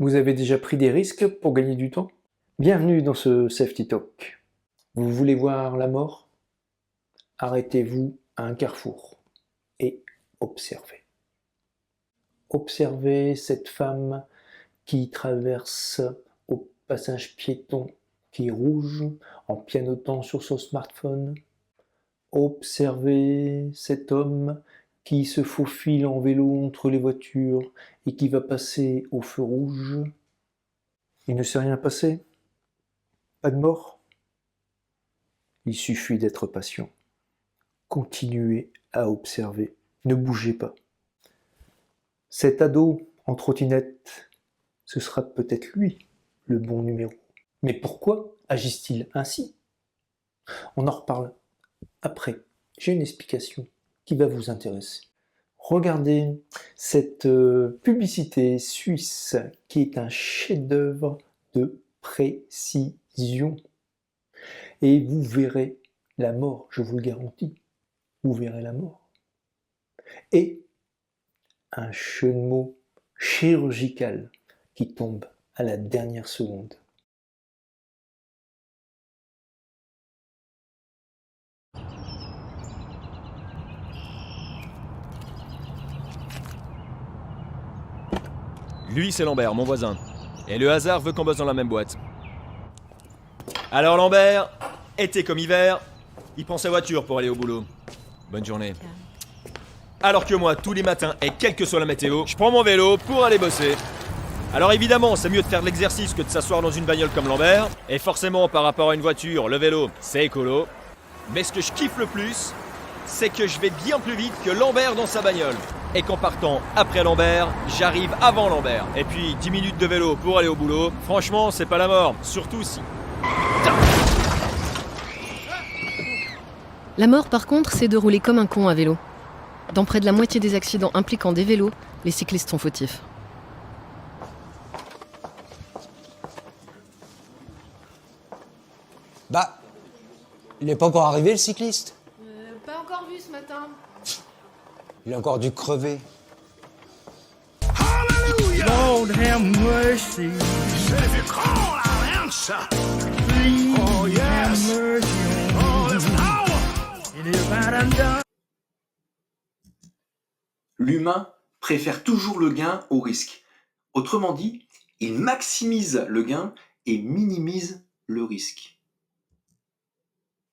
Vous avez déjà pris des risques pour gagner du temps? Bienvenue dans ce Safety Talk. Vous voulez voir la mort? Arrêtez-vous à un carrefour et observez. Observez cette femme qui traverse au passage piéton qui est rouge en pianotant sur son smartphone. Observez cet homme qui se faufile en vélo entre les voitures et qui va passer au feu rouge. Il ne s'est rien passé? Pas de mort? Il suffit d'être patient. Continuez à observer. Ne bougez pas. Cet ado en trottinette, ce sera peut-être lui le bon numéro. Mais pourquoi agisse-t-il ainsi? On en reparle après. J'ai une explication qui va vous intéresser. Regardez cette publicité suisse qui est un chef-d'œuvre de précision. Et vous verrez la mort, je vous le garantis. Vous verrez la mort. Et un jeu de mots chirurgical qui tombe à la dernière seconde. Lui, c'est Lambert, mon voisin. Et le hasard veut qu'on bosse dans la même boîte. Alors Lambert, été comme hiver, il prend sa voiture pour aller au boulot. Bonne journée. Alors que moi, tous les matins, et quelle que soit la météo, je prends mon vélo pour aller bosser. Alors évidemment, c'est mieux de faire de l'exercice que de s'asseoir dans une bagnole comme Lambert. Et forcément, par rapport à une voiture, le vélo, c'est écolo. Mais ce que je kiffe le plus, c'est que je vais bien plus vite que Lambert dans sa bagnole. Et qu'en partant après Lambert, j'arrive avant Lambert. Et puis 10 minutes de vélo pour aller au boulot, franchement, c'est pas la mort. Surtout si... La mort, par contre, c'est de rouler comme un con à vélo. Dans près de la moitié des accidents impliquant des vélos, les cyclistes sont fautifs. Bah, il n'est pas encore arrivé le cycliste. Pas encore vu ce matin. Il a encore dû crever. Lord have mercy. If you call, I'll answer. Please have mercy on me. And if I done done. L'humain préfère toujours le gain au risque. Autrement dit, il maximise le gain et minimise le risque.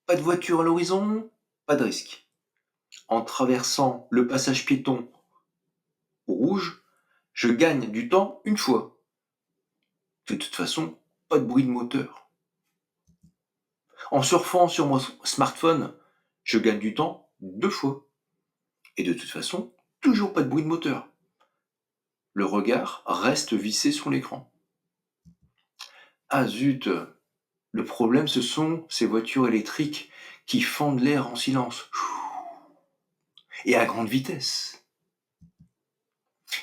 Pas de voiture à l'horizon, pas de risque. En traversant le passage piéton au rouge, je gagne du temps une fois. De toute façon, pas de bruit de moteur. En surfant sur mon smartphone, je gagne du temps 2 fois. Et de toute façon, toujours pas de bruit de moteur. Le regard reste vissé sur l'écran. Ah zut, le problème ce sont ces voitures électriques qui fendent l'air en silence. Et à grande vitesse.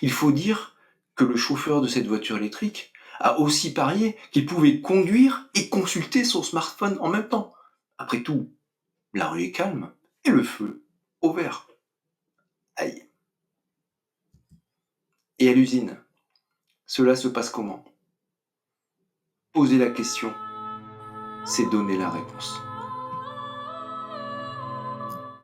Il faut dire que le chauffeur de cette voiture électrique a aussi parié qu'il pouvait conduire et consulter son smartphone en même temps. Après tout, la rue est calme et le feu au vert. Aïe. Et à l'usine, cela se passe comment? Poser la question, c'est donner la réponse.